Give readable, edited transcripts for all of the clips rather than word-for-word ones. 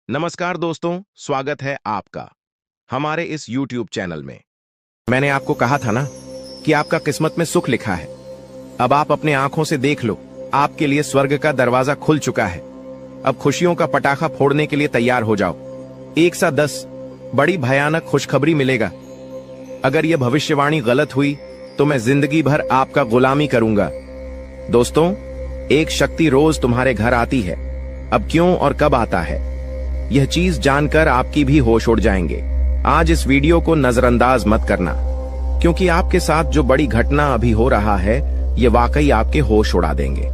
नमस्कार दोस्तों, स्वागत है आपका हमारे इस YouTube चैनल में। मैंने आपको कहा था ना कि आपका किस्मत में सुख लिखा है। अब आप अपने आंखों से देख लो, आपके लिए स्वर्ग का दरवाजा खुल चुका है। अब खुशियों का पटाखा फोड़ने के लिए तैयार हो जाओ। 1 से 10 बड़ी भयानक खुशखबरी मिलेगा। अगर यह भविष्यवाणी गलत हुई तो मैं जिंदगी भर आपका गुलामी करूंगा। दोस्तों, एक शक्ति रोज तुम्हारे घर आती है। अब क्यों और कब आता है, यह चीज जानकर आपकी भी होश उड़ जाएंगे। आज इस वीडियो को नजरअंदाज मत करना, क्योंकि आपके साथ जो बड़ी घटना अभी हो रहा है यह वाकई आपके होश उड़ा देंगे।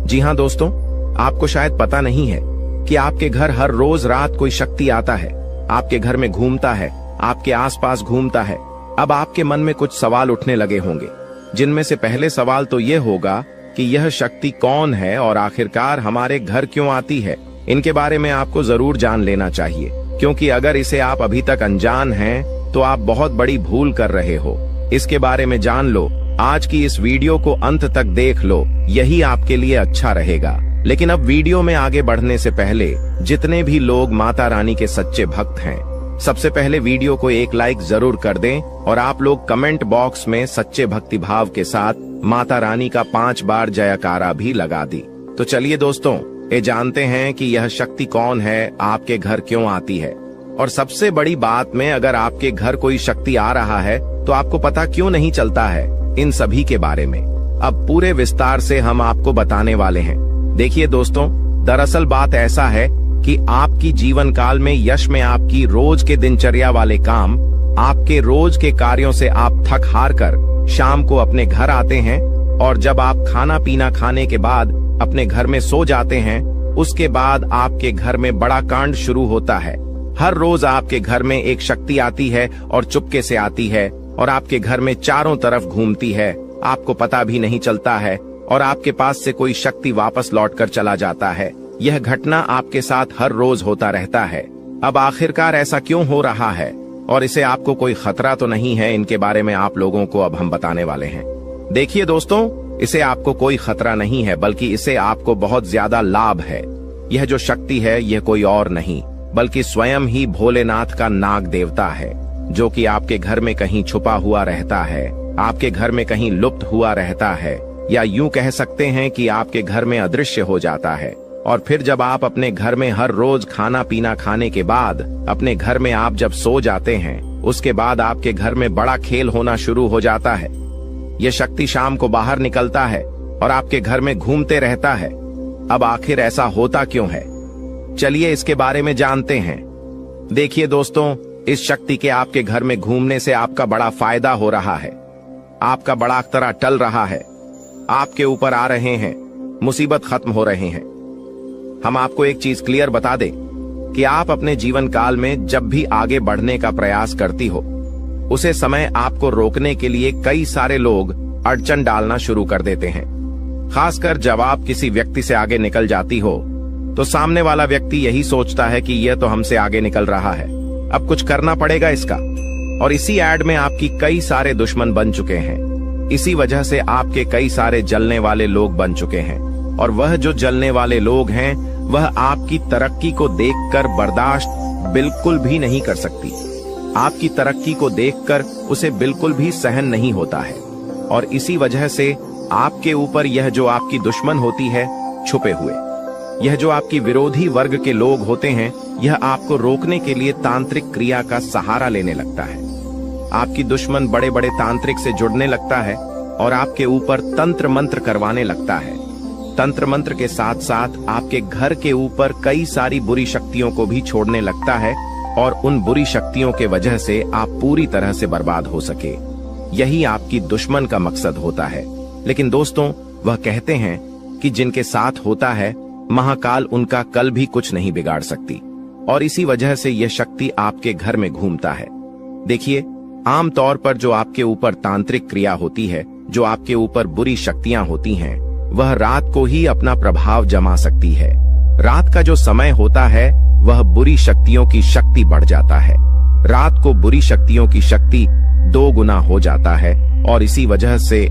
जी हाँ दोस्तों, आपको शायद पता नहीं है कि आपके घर हर रोज रात कोई शक्ति आता है, आपके घर में घूमता है, आपके आसपास घूमता है। अब आपके मन में कुछ सवाल उठने लगे होंगे, जिनमें से पहले सवाल तो यह होगा कि यह शक्ति कौन है और आखिरकार हमारे घर क्यों आती है। इनके बारे में आपको जरूर जान लेना चाहिए, क्योंकि अगर इसे आप अभी तक अनजान हैं तो आप बहुत बड़ी भूल कर रहे हो। इसके बारे में जान लो, आज की इस वीडियो को अंत तक देख लो, यही आपके लिए अच्छा रहेगा। लेकिन अब वीडियो में आगे बढ़ने से पहले जितने भी लोग माता रानी के सच्चे भक्त हैं, सबसे पहले वीडियो को एक लाइक जरूर कर दें और आप लोग कमेंट बॉक्स में सच्चे भक्ति भाव के साथ माता रानी का 5 बार जयकारा भी लगा दी। तो चलिए दोस्तों, ये जानते हैं कि यह शक्ति कौन है, आपके घर क्यों आती है, और सबसे बड़ी बात में अगर आपके घर कोई शक्ति आ रहा है तो आपको पता क्यों नहीं चलता है। इन सभी के बारे में अब पूरे विस्तार से हम आपको बताने वाले हैं। देखिए दोस्तों, दरअसल बात ऐसा है कि आपकी जीवन काल में यश में आपकी रोज के दिनचर्या वाले काम, आपके रोज के कार्यों से आप थक हार कर शाम को अपने घर आते हैं, और जब आप खाना पीना खाने के बाद अपने घर में सो जाते हैं, उसके बाद आपके घर में बड़ा कांड शुरू होता है। हर रोज आपके घर में एक शक्ति आती है और चुपके से आती है और आपके घर में चारों तरफ घूमती है, आपको पता भी नहीं चलता है, और आपके पास से कोई शक्ति वापस लौट कर चला जाता है। यह घटना आपके साथ हर रोज होता रहता है। अब आखिरकार ऐसा क्यों हो रहा है और इसे आपको कोई खतरा तो नहीं है, इनके बारे में आप लोगों को अब हम बताने वाले हैं। देखिए दोस्तों, इसे आपको कोई खतरा नहीं है, बल्कि इसे आपको बहुत ज्यादा लाभ है। यह जो शक्ति है यह कोई और नहीं बल्कि स्वयं ही भोलेनाथ का नाग देवता है, जो कि आपके घर में कहीं छुपा हुआ रहता है, आपके घर में कहीं लुप्त हुआ रहता है, या यूं कह सकते हैं कि आपके घर में अदृश्य हो जाता है। और फिर जब आप अपने घर में हर रोज खाना पीना खाने के बाद अपने घर में आप जब सो जाते हैं, उसके बाद आपके घर में बड़ा खेल होना शुरू हो जाता है। यह शक्ति शाम को बाहर निकलता है और आपके घर में घूमते रहता है। अब आखिर ऐसा होता क्यों है, चलिए इसके बारे में जानते हैं। देखिए दोस्तों, इस शक्ति के आपके घर में घूमने से आपका बड़ा फायदा हो रहा है, आपका बड़ा अख्तरा टल रहा है, आपके ऊपर आ रहे हैं, मुसीबत खत्म हो रहे हैं। हम आपको एक चीज क्लियर बता दें कि आप अपने जीवन काल में जब भी आगे बढ़ने का प्रयास करती हो, उसे समय आपको रोकने के लिए कई सारे लोग अड़चन डालना शुरू कर देते हैं। खासकर जब आप किसी व्यक्ति से आगे निकल जाती हो तो सामने वाला व्यक्ति यही सोचता है कि यह तो हमसे आगे निकल रहा है, अब कुछ करना पड़ेगा इसका। और इसी एड में आपकी कई सारे दुश्मन बन चुके हैं। इसी वजह से आपके कई सारे जलने वाले लोग बन चुके हैं, और वह जो जलने वाले लोग हैं वह आपकी तरक्की को देखकर बर्दाश्त बिल्कुल भी नहीं कर सकती। आपकी तरक्की को देखकर उसे बिल्कुल भी सहन नहीं होता है, और इसी वजह से आपके ऊपर यह जो आपकी दुश्मन होती है छुपे हुए, यह जो आपकी विरोधी वर्ग के लोग होते हैं, यह आपको रोकने के लिए तांत्रिक क्रिया का सहारा लेने लगता है। आपकी दुश्मन बड़े बड़े तांत्रिक से जुड़ने लगता है और आपके ऊपर तंत्र मंत्र करवाने लगता है। तंत्र मंत्र के साथ साथ आपके घर के ऊपर कई सारी बुरी शक्तियों को भी छोड़ने लगता है, और उन बुरी शक्तियों के वजह से आप पूरी तरह से बर्बाद हो सके। यही आपकी दुश्मन का मकसद होता है। लेकिन दोस्तों, वह कहते हैं कि जिनके साथ होता है महाकाल उनका कल भी कुछ नहीं बिगाड़ सकती, और इसी वजह से यह शक्ति आपके घर में घूमता है। देखिए, आमतौर पर जो आपके ऊपर तांत्रिक क्रिया होती है, जो आपके ऊपर बुरी शक्तियां होती हैं, वह रात को ही अपना प्रभाव जमा सकती है। रात का जो समय होता है वह बुरी शक्तियों की शक्ति बढ़ जाता है। रात को बुरी शक्तियों की शक्ति 2 गुना हो जाता है, और इसी वजह से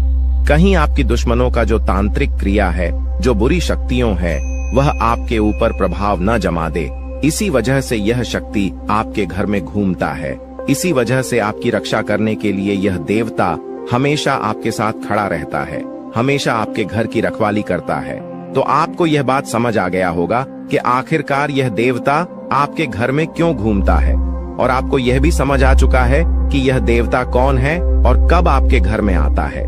कहीं आपकी दुश्मनों का जो तांत्रिक क्रिया है, जो बुरी शक्तियों है, वह आपके ऊपर प्रभाव न जमा दे, इसी वजह से यह शक्ति आपके घर में घूमता है। इसी वजह से आपकी रक्षा करने के लिए यह देवता हमेशा आपके साथ खड़ा रहता है, हमेशा आपके घर की रखवाली करता है। तो आपको यह बात समझ आ गया होगा कि आखिरकार यह देवता आपके घर में क्यों घूमता है, और आपको यह भी समझ आ चुका है कि यह देवता कौन है और कब आपके घर में आता है।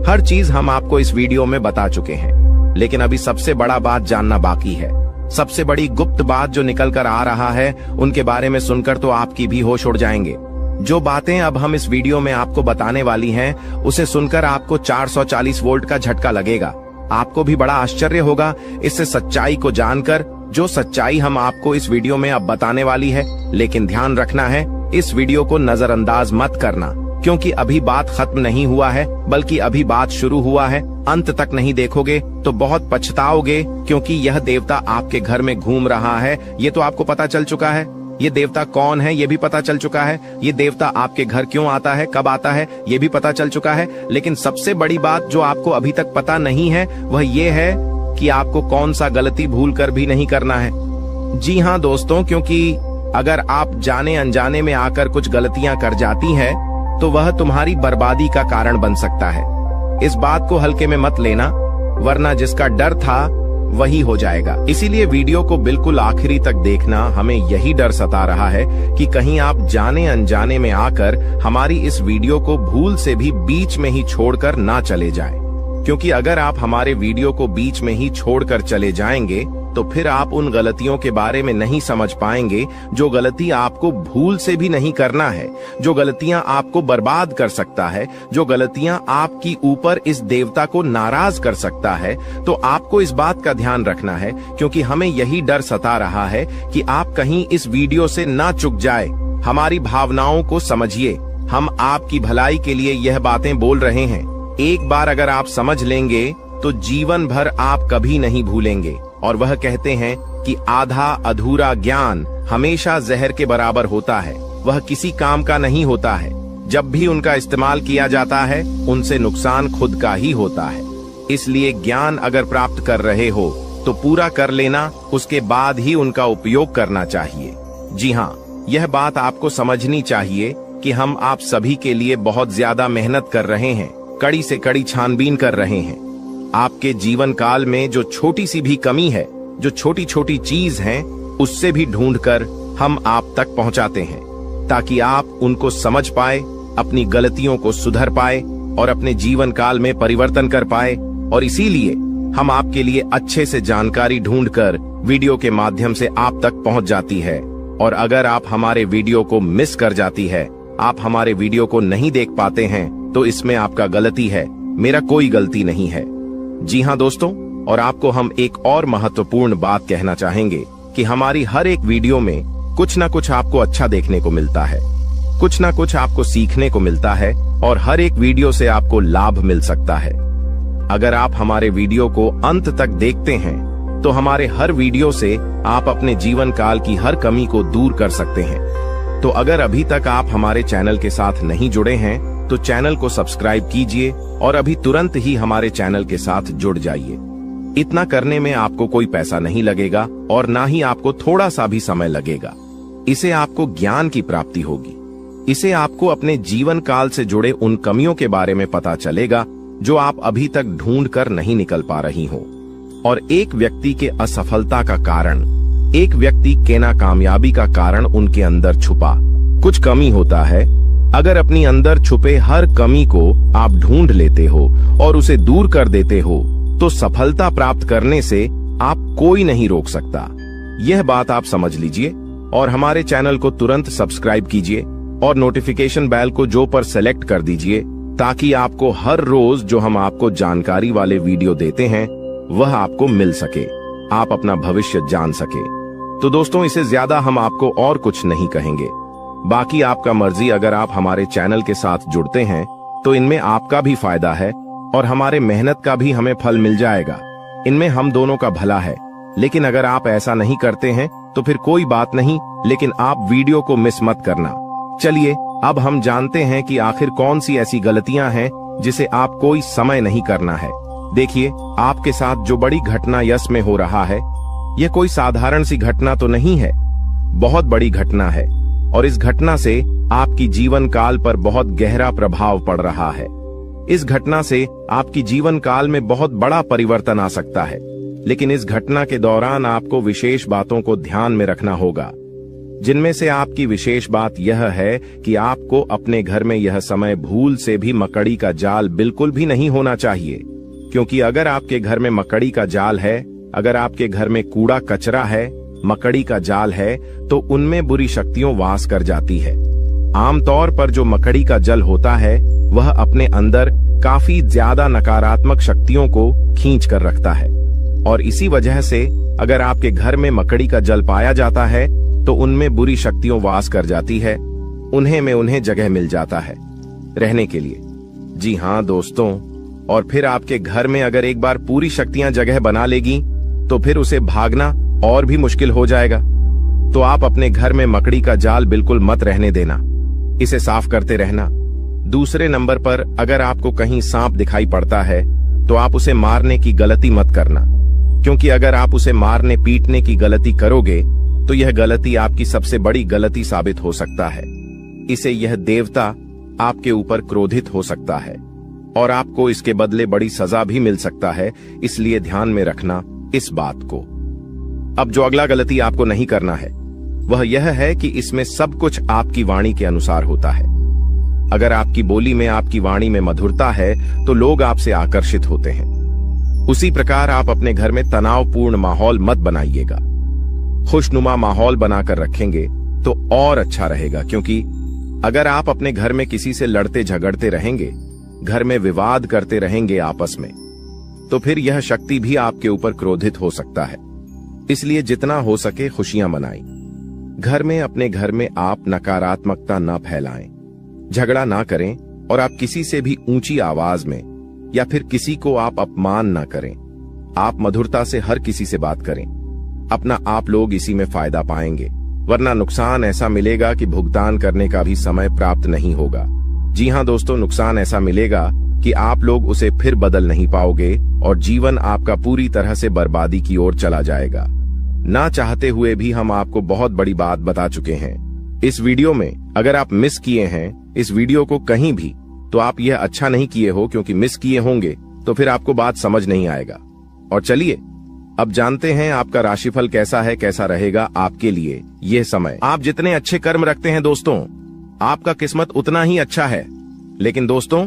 हर चीज हम आपको इस वीडियो में बता चुके हैं, लेकिन अभी सबसे बड़ा बात जानना बाकी है। सबसे बड़ी गुप्त बात जो निकल कर आ रहा है, उनके बारे में सुनकर तो आपकी भी होश उड़ जाएंगे। जो बातें अब हम इस वीडियो में आपको बताने वाली हैं, उसे सुनकर आपको 440 वोल्ट का झटका लगेगा। आपको भी बड़ा आश्चर्य होगा इससे सच्चाई को जानकर, जो सच्चाई हम आपको इस वीडियो में अब बताने वाली है। लेकिन ध्यान रखना है, इस वीडियो को नजरअंदाज मत करना, क्योंकि अभी बात खत्म नहीं हुआ है, बल्कि अभी बात शुरू हुआ है। अंत तक नहीं देखोगे तो बहुत पछताओगे, क्योंकि यह देवता आपके घर में घूम रहा है, ये तो आपको पता चल चुका है। ये देवता कौन है ये भी पता चल चुका है। ये देवता आपके घर क्यों आता है, कब आता है, ये भी पता चल चुका है। लेकिन सबसे बड़ी बात जो आपको अभी तक पता नहीं है, वह ये है कि आपको कौन सा गलती भूल कर भी नहीं करना है। जी हाँ दोस्तों, क्योंकि अगर आप जाने अनजाने में आकर कुछ गलतियां कर जाती हैं, तो वह तुम्हारी बर्बादी का कारण बन सकता है। इस बात को हल्के में मत लेना, वरना जिसका डर था वही हो जाएगा। इसीलिए वीडियो को बिल्कुल आखिरी तक देखना। हमें यही डर सता रहा है कि कहीं आप जाने अनजाने में आकर हमारी इस वीडियो को भूल से भी बीच में ही छोड़कर ना चले जाएं। क्योंकि अगर आप हमारे वीडियो को बीच में ही छोड़कर चले जाएंगे, तो फिर आप उन गलतियों के बारे में नहीं समझ पाएंगे जो गलती आपको भूल से भी नहीं करना है, जो गलतियां आपको बर्बाद कर सकता है, जो गलतियां आपकी ऊपर इस देवता को नाराज कर सकता है। तो आपको इस बात का ध्यान रखना है, क्योंकि हमें यही डर सता रहा है कि आप कहीं इस वीडियो से ना चूक जाए। हमारी भावनाओं को समझिए, हम आपकी भलाई के लिए यह बातें बोल रहे हैं। एक बार अगर आप समझ लेंगे तो जीवन भर आप कभी नहीं भूलेंगे। और वह कहते हैं कि आधा अधूरा ज्ञान हमेशा जहर के बराबर होता है, वह किसी काम का नहीं होता है। जब भी उनका इस्तेमाल किया जाता है, उनसे नुकसान खुद का ही होता है। इसलिए ज्ञान अगर प्राप्त कर रहे हो तो पूरा कर लेना, उसके बाद ही उनका उपयोग करना चाहिए। जी हाँ, यह बात आपको समझनी चाहिए कि हम आप सभी के लिए बहुत ज्यादा मेहनत कर रहे हैं, कड़ी से कड़ी छानबीन कर रहे हैं। आपके जीवन काल में जो छोटी सी भी कमी है, जो छोटी छोटी चीज है, उससे भी ढूंढकर हम आप तक पहुंचाते हैं, ताकि आप उनको समझ पाए, अपनी गलतियों को सुधर पाए और अपने जीवन काल में परिवर्तन कर पाए। और इसीलिए हम आपके लिए अच्छे से जानकारी ढूंढकर वीडियो के माध्यम से आप तक पहुंच जाती है। और अगर आप हमारे वीडियो को मिस कर जाती है, आप हमारे वीडियो को नहीं देख पाते हैं, तो इसमें आपका गलती है, मेरा कोई गलती नहीं है। जी हाँ दोस्तों, और आपको हम एक और महत्वपूर्ण बात कहना चाहेंगे कि हमारी हर एक वीडियो में कुछ ना कुछ आपको अच्छा देखने को मिलता है, कुछ ना कुछ आपको सीखने को मिलता है, और हर एक वीडियो से आपको लाभ मिल सकता है। अगर आप हमारे वीडियो को अंत तक देखते हैं, तो हमारे हर वीडियो से आप अपने जीवन काल की हर कमी को दूर कर सकते हैं। तो अगर अभी तक आप हमारे चैनल के साथ नहीं जुड़े हैं, तो चैनल को सब्सक्राइब कीजिए और अभी तुरंत ही हमारे चैनल के साथ जुड़ जाइए। इतना करने में आपको कोई पैसा नहीं लगेगा और ना ही आपको थोड़ा सा भी समय लगेगा। इसे आपको ज्ञान की प्राप्ति होगी। इसे आपको अपने जीवन काल से जुड़े उन कमियों के बारे में पता चलेगा जो आप अभी तक ढूंढ कर नहीं निकल पा रही हो। और एक व्यक्ति के असफलता का कारण, एक व्यक्ति के नाकामयाबी का कारण उनके अंदर छुपा कुछ कमी होता है। अगर अपनी अंदर छुपे हर कमी को आप ढूंढ लेते हो और उसे दूर कर देते हो, तो सफलता प्राप्त करने से आप कोई नहीं रोक सकता। यह बात आप समझ लीजिए और हमारे चैनल को तुरंत सब्सक्राइब कीजिए और नोटिफिकेशन बेल को जो पर सेलेक्ट कर दीजिए, ताकि आपको हर रोज जो हम आपको जानकारी वाले वीडियो देते हैं वह आपको मिल सके, आप अपना भविष्य जान सके। तो दोस्तों, इसे ज्यादा हम आपको और कुछ नहीं कहेंगे। बाकी आपका मर्जी। अगर आप हमारे चैनल के साथ जुड़ते हैं तो इनमें आपका भी फायदा है और हमारे मेहनत का भी हमें फल मिल जाएगा। इनमें हम दोनों का भला है। लेकिन अगर आप ऐसा नहीं करते हैं तो फिर कोई बात नहीं, लेकिन आप वीडियो को मिस मत करना। चलिए अब हम जानते हैं कि आखिर कौन सी ऐसी गलतियां हैं जिसे आप कोई समय नहीं करना है। देखिए, आपके साथ जो बड़ी घटना यश में हो रहा है, यह कोई साधारण सी घटना तो नहीं है। बहुत बड़ी घटना है और इस घटना से आपकी जीवन काल पर बहुत गहरा प्रभाव पड़ रहा है। इस घटना से आपकी जीवन काल में बहुत बड़ा परिवर्तन आ सकता है, लेकिन इस घटना के दौरान आपको विशेष बातों को ध्यान में रखना होगा, जिनमें से आपकी विशेष बात यह है कि आपको अपने घर में यह समय भूल से भी मकड़ी का जाल बिल्कुल भी नहीं होना चाहिए, क्योंकि अगर आपके घर में मकड़ी का जाल है, अगर आपके घर में कूड़ा कचरा है, मकड़ी का जाल है, तो उनमें बुरी शक्तियां वास कर जाती है। आमतौर पर जो मकड़ी का जल होता है वह अपने अंदर काफी ज्यादा नकारात्मक शक्तियों को खींच कर रखता है, और इसी वजह से अगर आपके घर में मकड़ी का जल पाया जाता है तो उनमें बुरी शक्तियां वास कर जाती है, उन्हें जगह मिल जाता है रहने के लिए। जी हाँ दोस्तों, और फिर आपके घर में अगर एक बार पूरी शक्तियां जगह बना लेगी तो फिर उसे भागना और भी मुश्किल हो जाएगा। तो आप अपने घर में मकड़ी का जाल बिल्कुल मत रहने देना, इसे साफ करते रहना। दूसरे नंबर पर अगर आपको कहीं सांप दिखाई पड़ता है तो आप उसे मारने की गलती मत करना, क्योंकि अगर आप उसे मारने पीटने की गलती करोगे तो यह गलती आपकी सबसे बड़ी गलती साबित हो सकता है। इसे यह देवता आपके ऊपर क्रोधित हो सकता है और आपको इसके बदले बड़ी सजा भी मिल सकता है, इसलिए ध्यान में रखना इस बात को। अब जो अगला गलती आपको नहीं करना है वह यह है कि इसमें सब कुछ आपकी वाणी के अनुसार होता है। अगर आपकी बोली में, आपकी वाणी में मधुरता है तो लोग आपसे आकर्षित होते हैं। उसी प्रकार आप अपने घर में तनावपूर्ण माहौल मत बनाइएगा, खुशनुमा माहौल बनाकर रखेंगे तो और अच्छा रहेगा, क्योंकि अगर आप अपने घर में किसी से लड़ते झगड़ते रहेंगे, घर में विवाद करते रहेंगे आपस में, तो फिर यह शक्ति भी आपके ऊपर क्रोधित हो सकता है। इसलिए जितना हो सके खुशियां मनाएं। घर में, अपने घर में आप नकारात्मकता न फैलाएं, झगड़ा ना करें, और आप किसी से भी ऊंची आवाज में या फिर किसी को आप अपमान ना करें। आप मधुरता से हर किसी से बात करें, अपना आप लोग इसी में फायदा पाएंगे, वरना नुकसान ऐसा मिलेगा कि भुगतान करने का भी समय प्राप्त नहीं होगा। जी हाँ दोस्तों, नुकसान ऐसा मिलेगा कि आप लोग उसे फिर बदल नहीं पाओगे और जीवन आपका पूरी तरह से बर्बादी की ओर चला जाएगा। ना चाहते हुए भी हम आपको बहुत बड़ी बात बता चुके हैं इस वीडियो में। अगर आप मिस किए हैं इस वीडियो को कहीं भी, तो आप यह अच्छा नहीं किए हो, क्योंकि मिस किए होंगे तो फिर आपको बात समझ नहीं आएगा। और चलिए अब जानते हैं आपका राशिफल कैसा है, कैसा रहेगा आपके लिए यह समय। आप जितने अच्छे कर्म रखते हैं दोस्तों, आपका किस्मत उतना ही अच्छा है। लेकिन दोस्तों,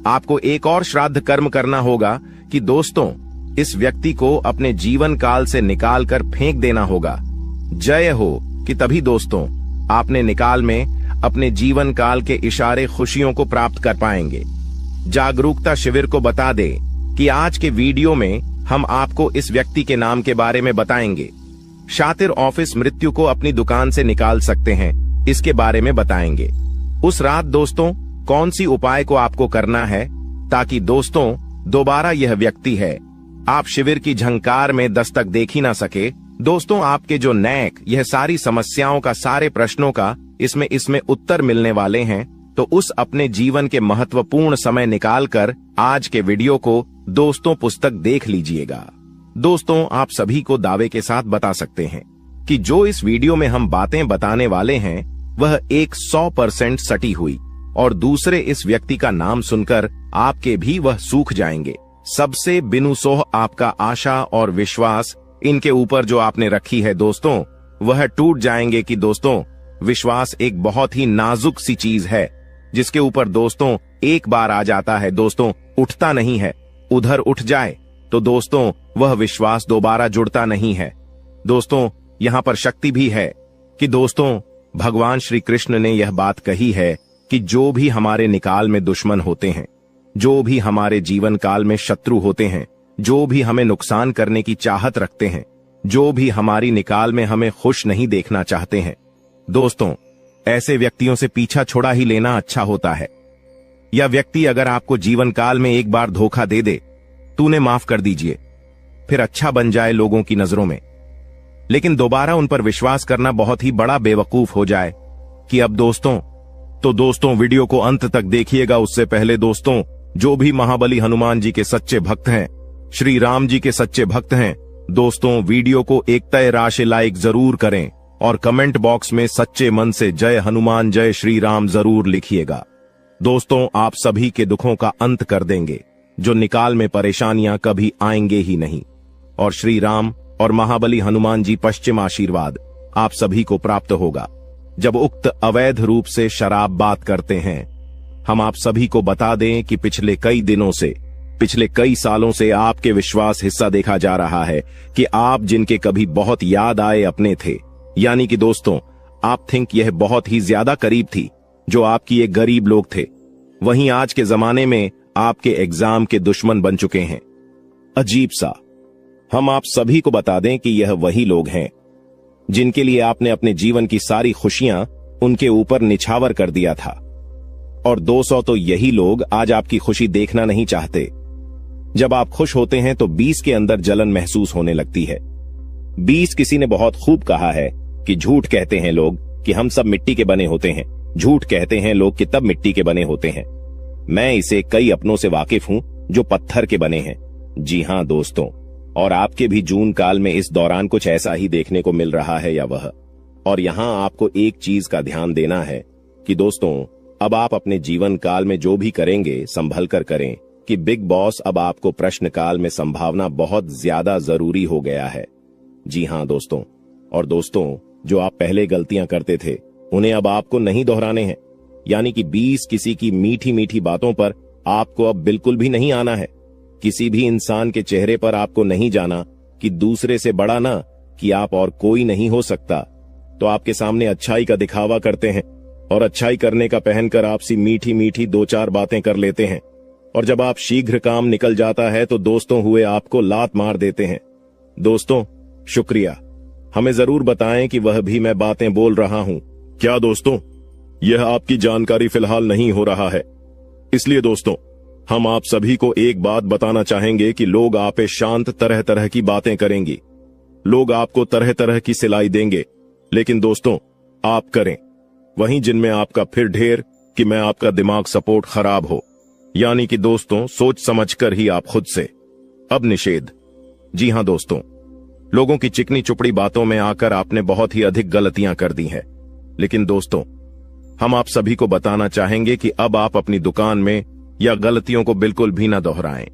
आपको एक और श्राद्ध कर्म करना होगा कि दोस्तों इस व्यक्ति को अपने जीवन काल से निकाल कर फेंक देना होगा। जय हो कि तभी दोस्तों आपने निकाल में अपने जीवन काल के इशारे खुशियों को प्राप्त कर पाएंगे। जागरूकता शिविर को बता दे कि आज के वीडियो में हम आपको इस व्यक्ति के नाम के बारे में बताएंगे। शातिर ऑफिस मृत्यु को अपनी दुकान से निकाल सकते हैं, इसके बारे में बताएंगे। उस रात दोस्तों कौन सी उपाय को आपको करना है ताकि दोस्तों दोबारा यह व्यक्ति है आप शिविर की झंकार में दस्तक देख ही ना सके। दोस्तों आपके जो नैक, यह सारी समस्याओं का, सारे प्रश्नों का इसमें उत्तर मिलने वाले हैं। तो उस अपने जीवन के महत्वपूर्ण समय निकालकर आज के वीडियो को दोस्तों पुस्तक देख लीजिएगा। दोस्तों आप सभी को दावे के साथ बता सकते हैं कि जो इस वीडियो में हम बातें बताने वाले हैं वह 100% सटी हुई, और दूसरे इस व्यक्ति का नाम सुनकर आपके भी वह सूख जाएंगे। सबसे बिनुसोह आपका आशा और विश्वास इनके ऊपर जो आपने रखी है दोस्तों, वह टूट जाएंगे। कि दोस्तों विश्वास एक बहुत ही नाजुक सी चीज है, जिसके ऊपर दोस्तों एक बार आ जाता है दोस्तों उठता नहीं है। उधर उठ जाए तो दोस्तों वह विश्वास दोबारा जुड़ता नहीं है। दोस्तों यहाँ पर शक्ति भी है कि दोस्तों भगवान श्री कृष्ण ने यह बात कही है कि जो भी हमारे निकाल में दुश्मन होते हैं, जो भी हमारे जीवन काल में शत्रु होते हैं, जो भी हमें नुकसान करने की चाहत रखते हैं, जो भी हमारी निकाल में हमें खुश नहीं देखना चाहते हैं, दोस्तों ऐसे व्यक्तियों से पीछा छोड़ा ही लेना अच्छा होता है। यह व्यक्ति अगर आपको जीवन काल में एक बार धोखा दे दे तो उन्हें माफ कर दीजिए, फिर अच्छा बन जाए लोगों की नजरों में, लेकिन दोबारा उन पर विश्वास करना बहुत ही बड़ा बेवकूफ हो जाए। कि अब दोस्तों वीडियो को अंत तक देखिएगा। उससे पहले दोस्तों जो भी महाबली हनुमान जी के सच्चे भक्त हैं, श्री राम जी के सच्चे भक्त हैं, दोस्तों वीडियो को एक तय राशि लाइक जरूर करें, और कमेंट बॉक्स में सच्चे मन से जय हनुमान जय श्री राम जरूर लिखिएगा। दोस्तों, आप सभी के दुखों का अंत कर देंगे, जो निकाल में परेशानियां कभी आएंगे ही नहीं। और श्री राम और महाबली हनुमान जी पश्चिम आशीर्वाद आप सभी को प्राप्त होगा। जब उक्त अवैध रूप से शराब बात करते हैं, हम आप सभी को बता दें कि पिछले कई दिनों से, पिछले कई सालों से आपके विश्वास हिस्सा देखा जा रहा है कि आप जिनके कभी बहुत याद आए अपने थे, यानी कि दोस्तों आप थिंक यह बहुत ही ज्यादा करीब थी, जो आपकी एक गरीब लोग थे, वहीं आज के जमाने में आपके एग्जाम के दुश्मन बन चुके हैं। अजीब सा, हम आप सभी को बता दें कि यह वही लोग हैं जिनके लिए आपने अपने जीवन की सारी खुशियां उनके ऊपर निछावर कर दिया था। और 200 तो यही लोग आज आपकी खुशी देखना नहीं चाहते। जब आप खुश होते हैं तो 20 के अंदर जलन महसूस होने लगती है। 20 किसी ने बहुत खूब कहा है कि झूठ कहते हैं लोग कि हम सब मिट्टी के बने होते हैं, झूठ कहते हैं लोग कि तब मिट्टी के बने होते हैं। मैं इसे कई अपनों से वाकिफ हूं जो पत्थर के बने हैं। जी हां दोस्तों, और आपके भी जून काल में इस दौरान कुछ ऐसा ही देखने को मिल रहा है या वह। और यहां आपको एक चीज का ध्यान देना है कि दोस्तों अब आप अपने जीवन काल में जो भी करेंगे संभल कर करें, कि बिग बॉस अब आपको प्रश्न काल में संभावना बहुत ज्यादा जरूरी हो गया है। जी हां दोस्तों, और दोस्तों जो आप पहले गलतियां करते थे उन्हें अब आपको नहीं दोहराने हैं, यानी कि 20 किसी की मीठी मीठी बातों पर आपको अब बिल्कुल भी नहीं आना है। किसी भी इंसान के चेहरे पर आपको नहीं जाना कि दूसरे से बड़ा ना कि आप और कोई नहीं हो सकता, तो आपके सामने अच्छाई का दिखावा करते हैं और अच्छाई करने का पहनकर आपसी मीठी मीठी 2-4 बातें कर लेते हैं। और जब आप शीघ्र काम निकल जाता है तो दोस्तों हुए आपको लात मार देते हैं। दोस्तों शुक्रिया, हमें जरूर बताएं कि वह भी मैं बातें बोल रहा हूं क्या। दोस्तों यह आपकी जानकारी फिलहाल नहीं हो रहा है, इसलिए दोस्तों हम आप सभी को एक बात बताना चाहेंगे कि लोग आप पे शांत तरह तरह की बातें करेंगी, लोग आपको तरह तरह की सिलाई देंगे, लेकिन दोस्तों आप करें वहीं जिनमें आपका फिर ढेर कि मैं आपका दिमाग सपोर्ट खराब हो, यानी कि दोस्तों सोच समझकर ही आप खुद से। अब निषेध। जी हां दोस्तों, लोगों की चिकनी चुपड़ी बातों में आकर आपने बहुत ही अधिक गलतियां कर दी हैं, लेकिन दोस्तों हम आप सभी को बताना चाहेंगे कि अब आप अपनी दुकान में या गलतियों को बिल्कुल भी न दोहराएं।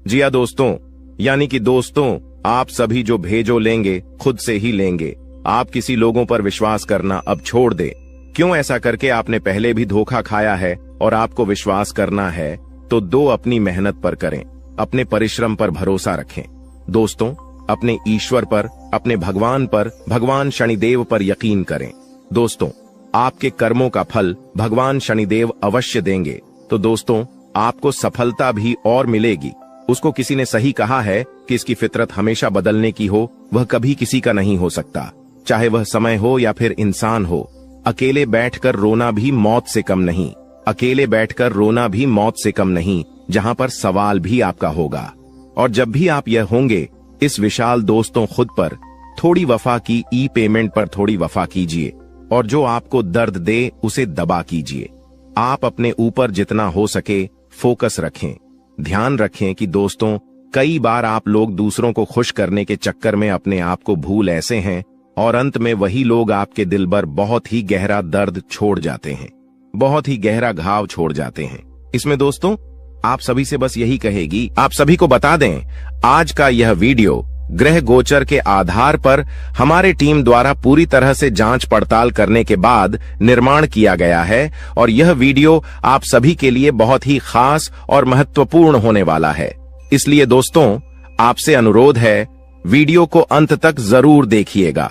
जी हां दोस्तों, यानी कि दोस्तों आप सभी जो भेजो लेंगे खुद से ही लेंगे। आप किसी लोगों पर विश्वास करना अब छोड़ दे। क्यों ऐसा करके आपने पहले भी धोखा खाया है और आपको विश्वास करना है तो दो अपनी मेहनत पर करें, अपने परिश्रम पर भरोसा रखें। दोस्तों अपने ईश्वर पर, अपने भगवान पर, भगवान शनिदेव पर यकीन करें। दोस्तों आपके कर्मों का फल भगवान शनिदेव अवश्य देंगे। तो दोस्तों आपको सफलता भी और मिलेगी। उसको किसी ने सही कहा है कि इसकी फितरत हमेशा बदलने की हो, वह कभी किसी का नहीं हो सकता, चाहे वह समय हो या फिर इंसान हो। अकेले बैठकर रोना भी मौत से कम नहीं, अकेले बैठकर रोना भी मौत से कम नहीं, जहां पर सवाल भी आपका होगा। और जब भी आप यह होंगे, इस विशाल दोस्तों खुद पर थोड़ी वफा की ई पेमेंट पर थोड़ी वफा कीजिए, और जो आपको दर्द दे उसे दबा कीजिए। आप अपने ऊपर जितना हो सके फोकस रखें। ध्यान रखें कि दोस्तों कई बार आप लोग दूसरों को खुश करने के चक्कर में अपने आप को भूल ऐसे हैं, और अंत में वही लोग आपके दिल पर बहुत ही गहरा दर्द छोड़ जाते हैं, बहुत ही गहरा घाव छोड़ जाते हैं। इसमें दोस्तों आप सभी से बस यही कहेगी, आप सभी को बता दें आज का यह वीडियो ग्रह गोचर के आधार पर हमारे टीम द्वारा पूरी तरह से जांच पड़ताल करने के बाद निर्माण किया गया है, और यह वीडियो आप सभी के लिए बहुत ही खास और महत्वपूर्ण होने वाला है। इसलिए दोस्तों आपसे अनुरोध है वीडियो को अंत तक जरूर देखिएगा।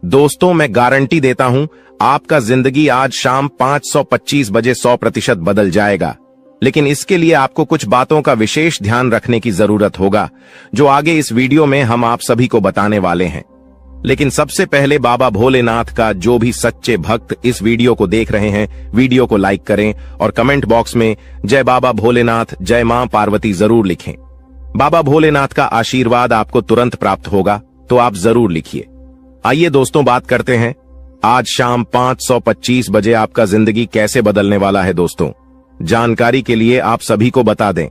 दोस्तों मैं गारंटी देता हूं आपका जिंदगी आज शाम 5:25 बजे 100% बदल जाएगा, लेकिन इसके लिए आपको कुछ बातों का विशेष ध्यान रखने की जरूरत होगा, जो आगे इस वीडियो में हम आप सभी को बताने वाले हैं। लेकिन सबसे पहले बाबा भोलेनाथ का जो भी सच्चे भक्त इस वीडियो को देख रहे हैं, वीडियो को लाइक करें और कमेंट बॉक्स में जय बाबा भोलेनाथ, जय मां पार्वती जरूर लिखें। बाबा भोलेनाथ का आशीर्वाद आपको तुरंत प्राप्त होगा, तो आप जरूर लिखिए। आइए दोस्तों बात करते हैं आज शाम 5:25 बजे आपका जिंदगी कैसे बदलने वाला है। दोस्तों जानकारी के लिए आप सभी को बता दें,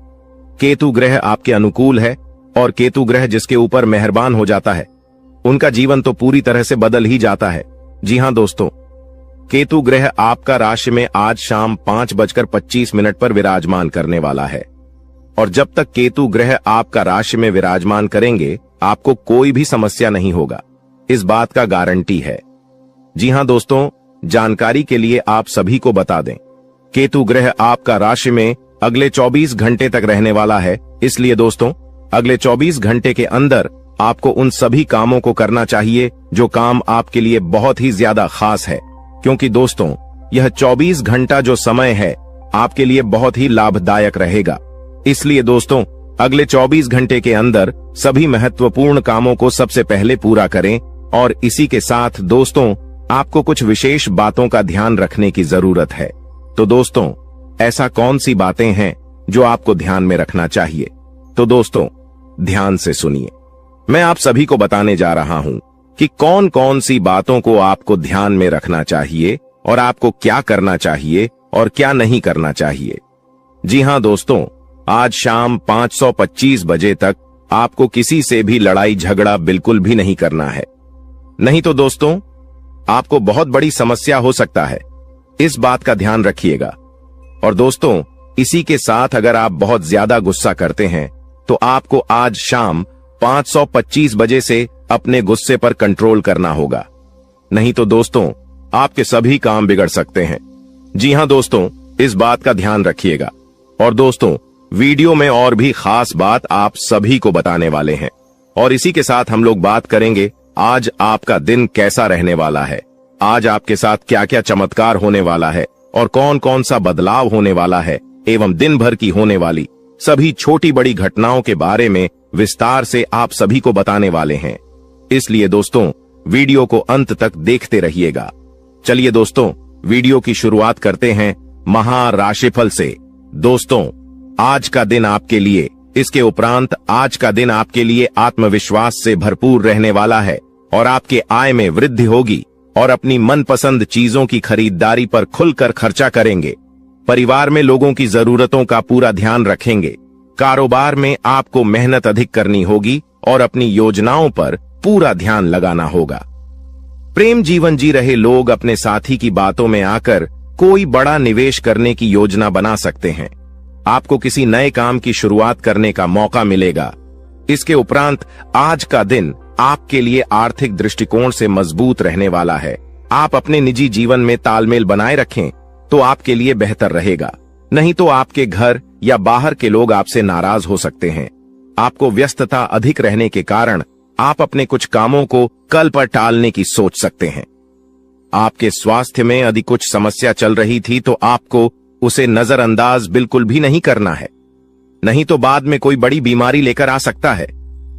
केतु ग्रह आपके अनुकूल है, और केतु ग्रह जिसके ऊपर मेहरबान हो जाता है उनका जीवन तो पूरी तरह से बदल ही जाता है। जी हां दोस्तों, केतु ग्रह आपका राशि में आज शाम 5:25 पर विराजमान करने वाला है। और जब तक केतु ग्रह आपका राशि में विराजमान करेंगे, आपको कोई भी समस्या नहीं होगा, इस बात का गारंटी है। जी हां दोस्तों, जानकारी के लिए आप सभी को बता दें, केतु ग्रह आपका राशि में अगले 24 घंटे तक रहने वाला है। इसलिए दोस्तों, अगले 24 घंटे के अंदर आपको उन सभी कामों को करना चाहिए जो काम आपके लिए बहुत ही ज्यादा खास है, क्योंकि दोस्तों यह 24 घंटा जो समय है आपके लिए बहुत ही लाभदायक रहेगा। इसलिए दोस्तों, अगले 24 घंटे के अंदर सभी महत्वपूर्ण कामों को सबसे पहले पूरा करें। और इसी के साथ दोस्तों, आपको कुछ विशेष बातों का ध्यान रखने की जरूरत है। तो दोस्तों, ऐसा कौन सी बातें हैं जो आपको ध्यान में रखना चाहिए? तो दोस्तों, ध्यान से सुनिए। मैं आप सभी को बताने जा रहा हूं कि कौन कौन सी बातों को आपको ध्यान में रखना चाहिए और आपको क्या करना चाहिए और क्या नहीं करना चाहिए। जी हां दोस्तों, आज शाम 5:25 बजे तक आपको किसी से भी लड़ाई झगड़ा बिल्कुल भी नहीं करना है, नहीं तो दोस्तों आपको बहुत बड़ी समस्या हो सकता है। इस बात का ध्यान रखिएगा। और दोस्तों, इसी के साथ अगर आप बहुत ज्यादा गुस्सा करते हैं तो आपको आज शाम 5:25 बजे से अपने गुस्से पर कंट्रोल करना होगा, नहीं तो दोस्तों आपके सभी काम बिगड़ सकते हैं। जी हां दोस्तों, इस बात का ध्यान रखिएगा। और दोस्तों, वीडियो में और भी खास बात आप सभी को बताने वाले हैं। और इसी के साथ हम लोग बात करेंगे आज आपका दिन कैसा रहने वाला है, आज आपके साथ क्या क्या चमत्कार होने वाला है और कौन कौन सा बदलाव होने वाला है, एवं दिन भर की होने वाली सभी छोटी बड़ी घटनाओं के बारे में विस्तार से आप सभी को बताने वाले हैं। इसलिए दोस्तों, वीडियो को अंत तक देखते रहिएगा। चलिए दोस्तों, वीडियो की शुरुआत करते हैं महाराशिफल से। दोस्तों, आज का दिन आपके लिए, इसके उपरांत आज का दिन आपके लिए आत्मविश्वास से भरपूर रहने वाला है और आपके आय में वृद्धि होगी और अपनी मनपसंद चीजों की खरीदारी पर खुलकर खर्चा करेंगे। परिवार में लोगों की जरूरतों का पूरा ध्यान रखेंगे। कारोबार में आपको मेहनत अधिक करनी होगी और अपनी योजनाओं पर पूरा ध्यान लगाना होगा। प्रेम जीवन जी रहे लोग अपने साथी की बातों में आकर कोई बड़ा निवेश करने की योजना बना सकते हैं। आपको किसी नए काम की शुरुआत करने का मौका मिलेगा। इसके उपरांत आज का दिन आपके लिए आर्थिक दृष्टिकोण से मजबूत रहने वाला है। आप अपने निजी जीवन में तालमेल बनाए रखें तो आपके लिए बेहतर रहेगा, नहीं तो आपके घर या बाहर के लोग आपसे नाराज हो सकते हैं। आपको व्यस्तता अधिक रहने के कारण आप अपने कुछ कामों को कल पर टालने की सोच सकते हैं। आपके स्वास्थ्य में यदि कुछ समस्या चल रही थी तो आपको उसे नजरअंदाज बिल्कुल भी नहीं करना है, नहीं तो बाद में कोई बड़ी बीमारी लेकर आ सकता है।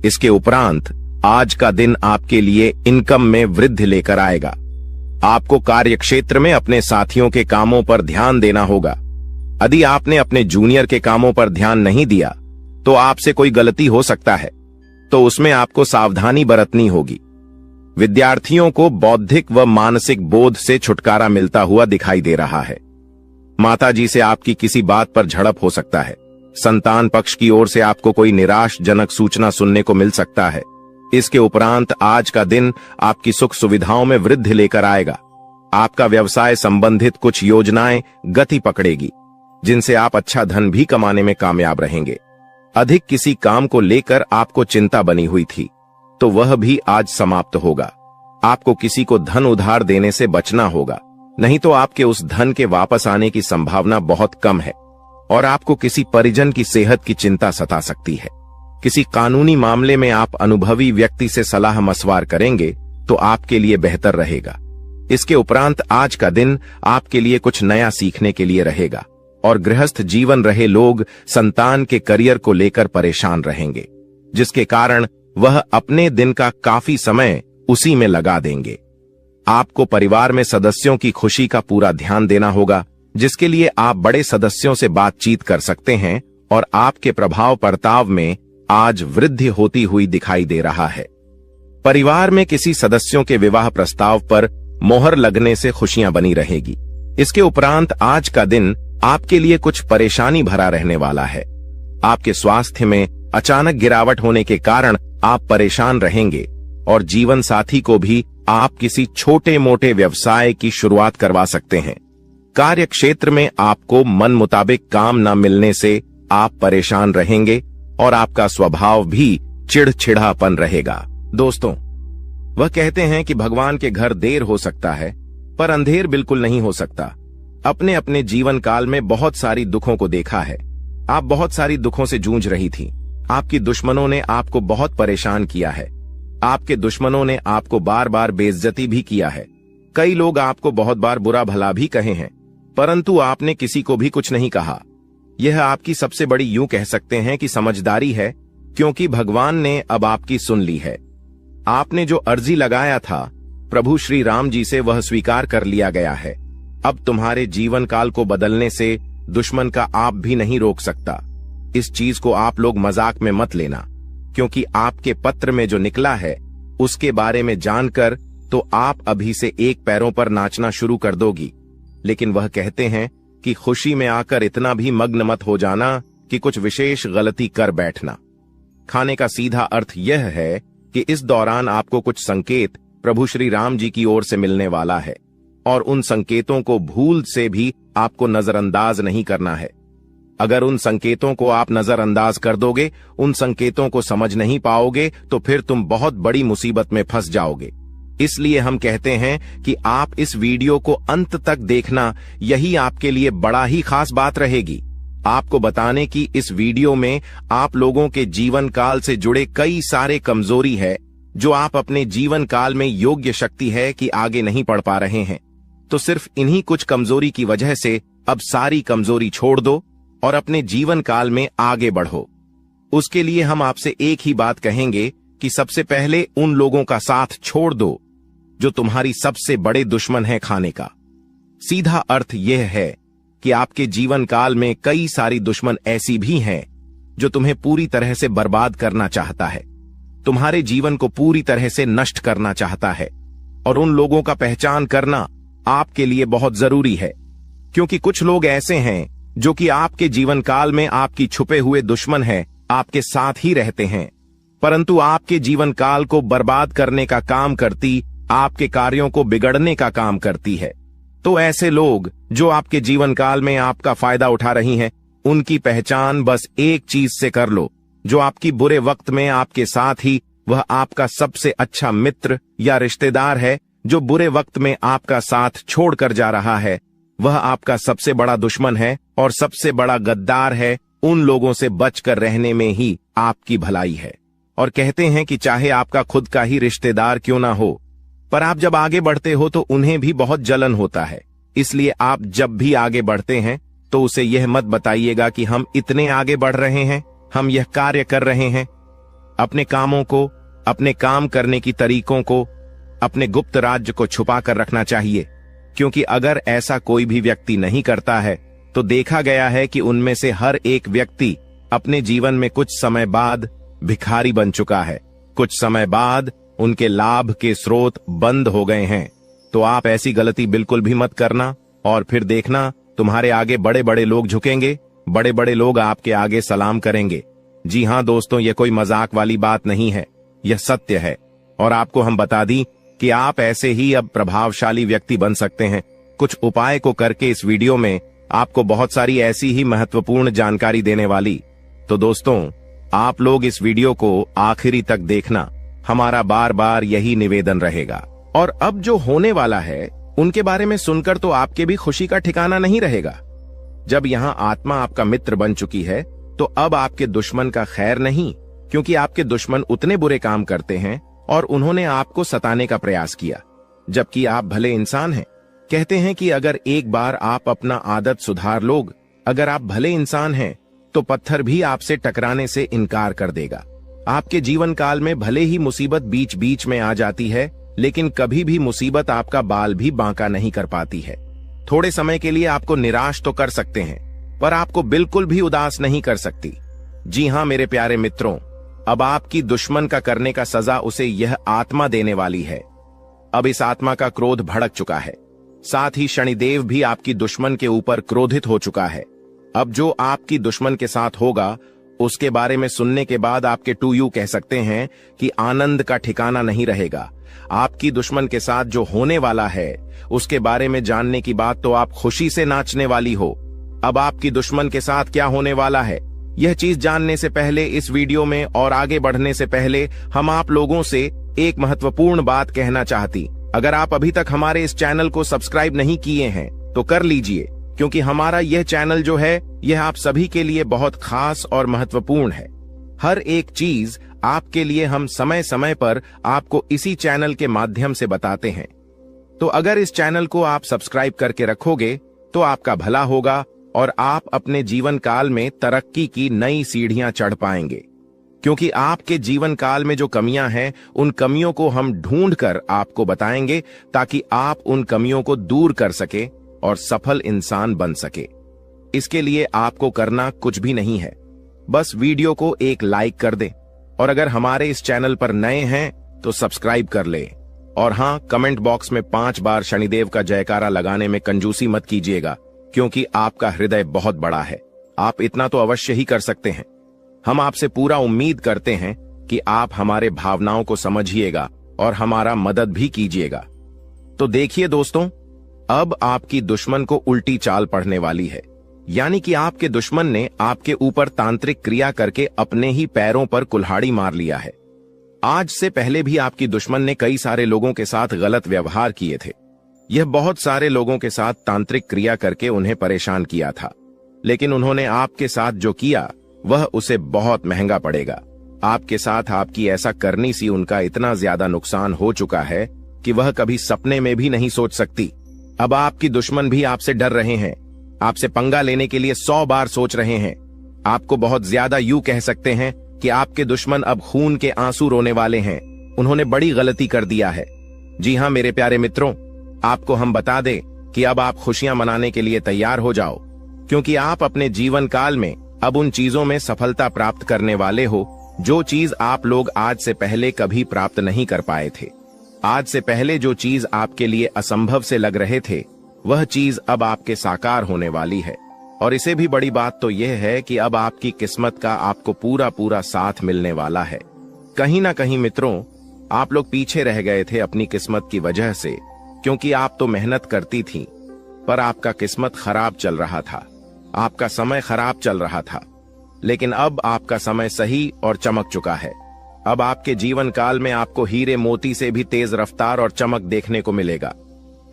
इसके उपरांत आज का दिन आपके लिए इनकम में वृद्धि लेकर आएगा। आपको कार्यक्षेत्र में अपने साथियों के कामों पर ध्यान देना होगा। यदि आपने अपने जूनियर के कामों पर ध्यान नहीं दिया तो आपसे कोई गलती हो सकता है, तो उसमें आपको सावधानी बरतनी होगी। विद्यार्थियों को बौद्धिक व मानसिक बोध से छुटकारा मिलता हुआ दिखाई दे रहा है। माताजी से आपकी किसी बात पर झड़प हो सकता है। संतान पक्ष की ओर से आपको कोई निराशजनक सूचना सुनने को मिल सकता है। इसके उपरांत आज का दिन आपकी सुख सुविधाओं में वृद्धि लेकर आएगा। आपका व्यवसाय संबंधित कुछ योजनाएं गति पकड़ेगी, जिनसे आप अच्छा धन भी कमाने में कामयाब रहेंगे। अधिक किसी काम को लेकर आपको चिंता बनी हुई थी तो वह भी आज समाप्त होगा। आपको किसी को धन उधार देने से बचना होगा, नहीं तो आपके उस धन के वापस आने की संभावना बहुत कम है। और आपको किसी परिजन की सेहत की चिंता सता सकती है। किसी कानूनी मामले में आप अनुभवी व्यक्ति से सलाह मशवरा करेंगे तो आपके लिए बेहतर रहेगा। इसके उपरांत आज का दिन आपके लिए कुछ नया सीखने के लिए रहेगा और गृहस्थ जीवन रहे लोग संतान के करियर को लेकर परेशान रहेंगे, जिसके कारण वह अपने दिन का काफी समय उसी में लगा देंगे। आपको परिवार में सदस्यों की खुशी का पूरा ध्यान देना होगा, जिसके लिए आप बड़े सदस्यों से बातचीत कर सकते हैं और आपके प्रभाव प्रताप में आज वृद्धि होती हुई दिखाई दे रहा है। परिवार में किसी सदस्यों के विवाह प्रस्ताव पर मोहर लगने से खुशियां बनी रहेगी। इसके उपरांत आज का दिन आपके लिए कुछ परेशानी भरा रहने वाला है। आपके स्वास्थ्य में अचानक गिरावट होने के कारण आप परेशान रहेंगे और जीवन साथी को भी आप किसी छोटे मोटे व्यवसाय की शुरुआत करवा सकते हैं। कार्य क्षेत्र में आपको मन मुताबिक काम न मिलने से आप परेशान रहेंगे और आपका स्वभाव भी चिड़चिड़ापन रहेगा। दोस्तों, वह कहते हैं कि भगवान के घर देर हो सकता है पर अंधेर बिल्कुल नहीं हो सकता। अपने अपने जीवन काल में बहुत सारी दुखों को देखा है। आप बहुत सारी दुखों से जूझ रही थी। आपकी दुश्मनों ने आपको बहुत परेशान किया है। आपके दुश्मनों ने आपको बार बार बेइज्जती भी किया है। कई लोग आपको बहुत बार बुरा भला भी कहे हैं, परंतु आपने किसी को भी कुछ नहीं कहा। यह आपकी सबसे बड़ी, यूं कह सकते हैं कि समझदारी है, क्योंकि भगवान ने अब आपकी सुन ली है। आपने जो अर्जी लगाया था प्रभु श्री राम जी से, वह स्वीकार कर लिया गया है। अब तुम्हारे जीवन काल को बदलने से दुश्मन का आप भी नहीं रोक सकता। इस चीज को आप लोग मजाक में मत लेना, क्योंकि आपके पत्र में जो निकला है उसके बारे में जानकर तो आप अभी से एक पैरों पर नाचना शुरू कर दोगी। लेकिन वह कहते हैं कि खुशी में आकर इतना भी मग्न मत हो जाना कि कुछ विशेष गलती कर बैठना। खाने का सीधा अर्थ यह है कि इस दौरान आपको कुछ संकेत प्रभु श्री राम जी की ओर से मिलने वाला है, और उन संकेतों को भूल से भी आपको नजरअंदाज नहीं करना है। अगर उन संकेतों को आप नजरअंदाज कर दोगे, उन संकेतों को समझ नहीं पाओगे, तो फिर तुम बहुत बड़ी मुसीबत में फंस जाओगे। इसलिए हम कहते हैं कि आप इस वीडियो को अंत तक देखना, यही आपके लिए बड़ा ही खास बात रहेगी। आपको बताने की इस वीडियो में आप लोगों के जीवन काल से जुड़े कई सारे कमजोरी है, जो आप अपने जीवन काल में योग्य शक्ति है कि आगे नहीं बढ़ पा रहे हैं। तो सिर्फ इन्हीं कुछ कमजोरी की वजह से अब सारी कमजोरी छोड़ दो और अपने जीवन काल में आगे बढ़ो। उसके लिए हम आपसे एक ही बात कहेंगे कि सबसे पहले उन लोगों का साथ छोड़ दो जो तुम्हारी सबसे बड़े दुश्मन है खाने का। सीधा अर्थ यह है कि आपके जीवन काल में कई सारी दुश्मन ऐसी भी हैं जो तुम्हें पूरी तरह से बर्बाद करना चाहता है, तुम्हारे जीवन को पूरी तरह से नष्ट करना चाहता है। और उन लोगों का पहचान करना आपके लिए बहुत जरूरी है, क्योंकि कुछ लोग ऐसे हैं जो कि आपके जीवन काल में आपकी छुपे हुए दुश्मन है, आपके साथ ही रहते हैं, परंतु आपके जीवन काल को बर्बाद करने का काम करती, आपके कार्यों को बिगड़ने का काम करती है। तो ऐसे लोग जो आपके जीवन काल में आपका फायदा उठा रही हैं, उनकी पहचान बस एक चीज से कर लो, जो आपकी बुरे वक्त में आपके साथ ही वह आपका सबसे अच्छा मित्र या रिश्तेदार है, जो बुरे वक्त में आपका साथ छोड़कर जा रहा है, वह आपका सबसे बड़ा दुश्मन है और सबसे बड़ा गद्दार है। उन लोगों से बचकर रहने में ही आपकी भलाई है। और कहते हैं कि चाहे आपका खुद का ही रिश्तेदार क्यों ना हो, पर आप जब आगे बढ़ते हो तो उन्हें भी बहुत जलन होता है। इसलिए आप जब भी आगे बढ़ते हैं तो उसे यह मत बताइएगा कि हम इतने आगे बढ़ रहे हैं, हम यह कार्य कर रहे हैं। अपने कामों को, अपने काम करने की तरीकों को, अपने गुप्त राज्य को छुपा कर रखना चाहिए, क्योंकि अगर ऐसा कोई भी व्यक्ति नहीं करता है तो देखा गया है कि उनमें से हर एक व्यक्ति अपने जीवन में कुछ समय बाद भिखारी बन चुका है। कुछ समय बाद उनके लाभ के स्रोत बंद हो गए हैं। तो आप ऐसी गलती बिल्कुल भी मत करना, और फिर देखना तुम्हारे आगे बड़े बड़े लोग झुकेंगे, बड़े बड़े लोग आपके आगे सलाम करेंगे। जी हां दोस्तों, यह कोई मजाक वाली बात नहीं है, यह सत्य है। और आपको हम बता दी कि आप ऐसे ही अब प्रभावशाली व्यक्ति बन सकते हैं। कुछ उपाय को करके इस वीडियो में आपको बहुत सारी ऐसी ही महत्वपूर्ण जानकारी देने वाली। तो दोस्तों, आप लोग इस वीडियो को आखिरी तक देखना, हमारा बार बार यही निवेदन रहेगा। और अब जो होने वाला है उनके बारे में सुनकर तो आपके भी खुशी का ठिकाना नहीं रहेगा। जब यहाँ आत्मा आपका मित्र बन चुकी है तो अब आपके दुश्मन का खैर नहीं, क्योंकि आपके दुश्मन उतने बुरे काम करते हैं और उन्होंने आपको सताने का प्रयास किया, जबकि आप भले इंसान हैं। कहते हैं कि अगर एक बार आप अपना आदत सुधार लोग, अगर आप भले इंसान हैं, तो पत्थर भी आपसे टकराने से इनकार कर देगा। आपके जीवन काल में भले ही मुसीबत बीच बीच में आ जाती है, लेकिन कभी भी मुसीबत आपका बाल भी बांका नहीं कर पाती है। थोड़े समय के लिए आपको निराश तो कर सकते हैं, पर आपको बिल्कुल भी उदास नहीं कर सकती। जी हां मेरे प्यारे मित्रों, अब आपकी दुश्मन का करने का सजा उसे यह आत्मा देने वाली है। अब इस आत्मा का क्रोध भड़क चुका है, साथ ही शनिदेव भी आपकी दुश्मन के ऊपर क्रोधित हो चुका है। अब जो आपकी दुश्मन के साथ होगा उसके बारे में सुनने के बाद आपके टू यू कह सकते हैं कि आनंद का ठिकाना नहीं रहेगा। आपकी दुश्मन के साथ जो होने वाला है उसके बारे में जानने की बात तो आप खुशी से नाचने वाली हो। अब आपकी दुश्मन के साथ क्या होने वाला है, यह चीज जानने से पहले इस वीडियो में और आगे बढ़ने से पहले हम आप लोगों से एक महत्वपूर्ण बात कहना चाहती। अगर आप अभी तक हमारे इस चैनल को सब्सक्राइब नहीं किए हैं तो कर लीजिए, क्योंकि हमारा यह चैनल जो है यह आप सभी के लिए बहुत खास और महत्वपूर्ण है। हर एक चीज आपके लिए हम समय समय पर आपको इसी चैनल के माध्यम से बताते हैं। तो अगर इस चैनल को आप सब्सक्राइब करके रखोगे तो आपका भला होगा और आप अपने जीवन काल में तरक्की की नई सीढ़ियां चढ़ पाएंगे। क्योंकि आपके जीवन काल में जो कमियां हैं उन कमियों को हम ढूंढकर आपको बताएंगे ताकि आप उन कमियों को दूर कर सके और सफल इंसान बन सके। इसके लिए आपको करना कुछ भी नहीं है, बस वीडियो को एक लाइक कर दें और अगर हमारे इस चैनल पर नए हैं तो सब्सक्राइब कर ले। और हां, कमेंट बॉक्स में 5 बार शनिदेव का जयकारा लगाने में कंजूसी मत कीजिएगा, क्योंकि आपका हृदय बहुत बड़ा है। आप इतना तो अवश्य ही कर सकते हैं। हम आपसे पूरा उम्मीद करते हैं कि आप हमारे भावनाओं को समझिएगा और हमारा मदद भी कीजिएगा। तो देखिए दोस्तों, अब आपकी दुश्मन को उल्टी चाल पड़ने वाली है, यानी कि आपके दुश्मन ने आपके ऊपर तांत्रिक क्रिया करके अपने ही पैरों पर कुल्हाड़ी मार लिया है। आज से पहले भी आपकी दुश्मन ने कई सारे लोगों के साथ गलत व्यवहार किए थे। यह बहुत सारे लोगों के साथ तांत्रिक क्रिया करके उन्हें परेशान किया था, लेकिन उन्होंने आपके साथ जो किया वह उसे बहुत महंगा पड़ेगा। आपके साथ आपकी ऐसा करनी सी उनका इतना ज्यादा नुकसान हो चुका है कि वह कभी सपने में भी नहीं सोच सकती। अब आपकी दुश्मन भी आपसे डर रहे हैं, आपसे पंगा लेने के लिए 100 बार सोच रहे हैं। आपको बहुत ज्यादा यूं कह सकते हैं कि आपके दुश्मन अब खून के आंसू रोने वाले हैं। उन्होंने बड़ी गलती कर दिया है। जी हां मेरे प्यारे मित्रों, आपको हम बता दें कि अब आप खुशियां मनाने के लिए तैयार हो जाओ, क्योंकि आप अपने जीवन काल में अब उन चीजों में सफलता प्राप्त करने वाले हो जो चीज आप लोग आज से पहले कभी प्राप्त नहीं कर पाए थे। आज से पहले जो चीज आपके लिए असंभव से लग रहे थे वह चीज अब आपके साकार होने वाली है। और इसे भी बड़ी बात तो यह है कि अब आपकी किस्मत का आपको पूरा पूरा साथ मिलने वाला है। कहीं ना कहीं मित्रों, आप लोग पीछे रह गए थे अपनी किस्मत की वजह से, क्योंकि आप तो मेहनत करती थीं, पर आपका किस्मत खराब चल रहा था, आपका समय खराब चल रहा था। लेकिन अब आपका समय सही और चमक चुका है। अब आपके जीवन काल में आपको हीरे मोती से भी तेज रफ्तार और चमक देखने को मिलेगा।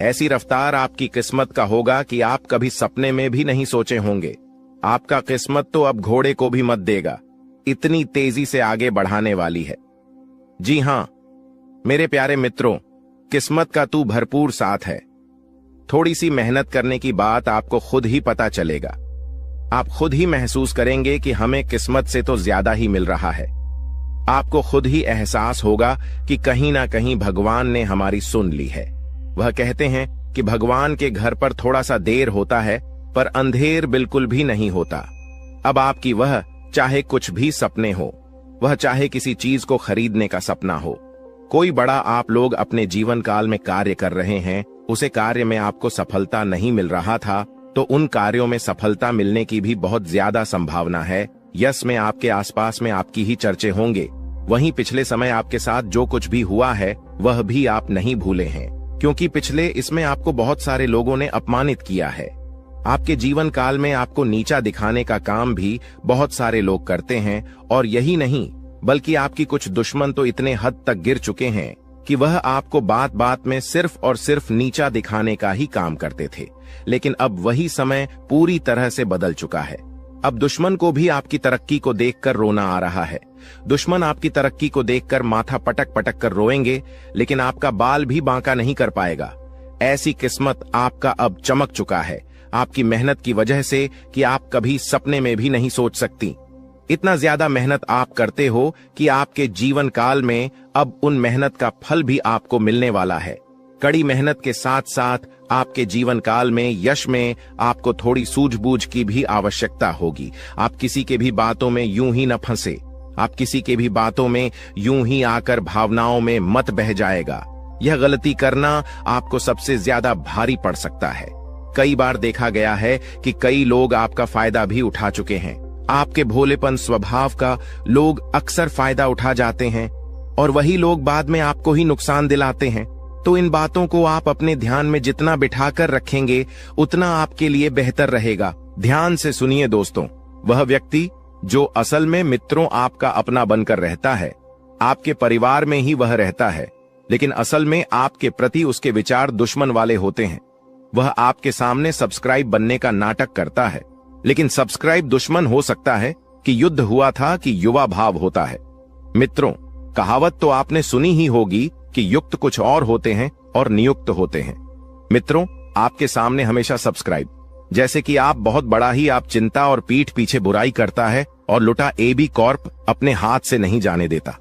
ऐसी रफ्तार आपकी किस्मत का होगा कि आप कभी सपने में भी नहीं सोचे होंगे। आपका किस्मत तो अब घोड़े को भी मत देगा, इतनी तेजी से आगे बढ़ाने वाली है। जी हां मेरे प्यारे मित्रों, किस्मत का तू भरपूर साथ है। थोड़ी सी मेहनत करने की बात आपको खुद ही पता चलेगा। आप खुद ही महसूस करेंगे कि हमें किस्मत से तो ज्यादा ही मिल रहा है। आपको खुद ही एहसास होगा कि कहीं ना कहीं भगवान ने हमारी सुन ली है। वह कहते हैं कि भगवान के घर पर थोड़ा सा देर होता है पर अंधेर बिल्कुल भी नहीं होता। अब आपकी वह चाहे कुछ भी सपने हो, वह चाहे किसी चीज को खरीदने का सपना हो, कोई बड़ा आप लोग अपने जीवन काल में कार्य कर रहे हैं, उसे कार्य में आपको सफलता नहीं मिल रहा था, तो उन कार्यों में सफलता मिलने की भी बहुत ज्यादा संभावना है। यश में आपके आसपास में आपकी ही चर्चे होंगे। वहीं पिछले समय आपके साथ जो कुछ भी हुआ है वह भी आप नहीं भूले हैं, क्योंकि पिछले इसमें आपको बहुत सारे लोगों ने अपमानित किया है। आपके जीवन काल में आपको नीचा दिखाने का काम भी बहुत सारे लोग करते हैं। और यही नहीं, बल्कि आपकी कुछ दुश्मन तो इतने हद तक गिर चुके हैं कि वह आपको बात बात में सिर्फ और सिर्फ नीचा दिखाने का ही काम करते थे। लेकिन अब वही समय पूरी तरह से बदल चुका है। अब दुश्मन को भी आपकी तरक्की को देखकर रोना आ रहा है। दुश्मन आपकी तरक्की को देखकर माथा पटक पटक कर रोएंगे, लेकिन आपका बाल भी बांका नहीं कर पाएगा। ऐसी किस्मत आपका अब चमक चुका है, आपकी मेहनत की वजह से कि आप कभी सपने में भी नहीं सोच सकती। इतना ज्यादा मेहनत आप करते हो कि आपके जीवन काल में अब उन मेहनत का फल भी आपको मिलने वाला है। कड़ी मेहनत के साथ साथ आपके जीवन काल में यश में आपको थोड़ी सूझबूझ की भी आवश्यकता होगी। आप किसी के भी बातों में यूं ही न फंसे, आप किसी के भी बातों में यूं ही आकर भावनाओं में मत बह जाएगा। यह गलती करना आपको सबसे ज्यादा भारी पड़ सकता है। कई बार देखा गया है कि कई लोग आपका फायदा भी उठा चुके हैं। आपके भोलेपन स्वभाव का लोग अक्सर फायदा उठा जाते हैं और वही लोग बाद में आपको ही नुकसान दिलाते हैं। तो इन बातों को आप अपने ध्यान में जितना बिठाकर रखेंगे उतना आपके लिए बेहतर रहेगा। ध्यान से सुनिए दोस्तों, वह व्यक्ति जो असल में मित्रों आपका अपना बनकर रहता है, आपके परिवार में ही वह रहता है, लेकिन असल में आपके प्रति उसके विचार दुश्मन वाले होते हैं। वह आपके सामने सब्सक्राइब बनने का नाटक करता है, लेकिन सब्सक्राइब दुश्मन हो सकता है कि युद्ध हुआ था कि युवा भाव होता है। मित्रों, कहावत तो आपने सुनी ही होगी कि युक्त कुछ और होते हैं और नियुक्त होते हैं। मित्रों, आपके सामने हमेशा सब्सक्राइब, जैसे कि आप बहुत बड़ा ही आप चिंता और पीठ पीछे बुराई करता है और लुटा AB कॉर्प अपने हाथ से नहीं जाने देता।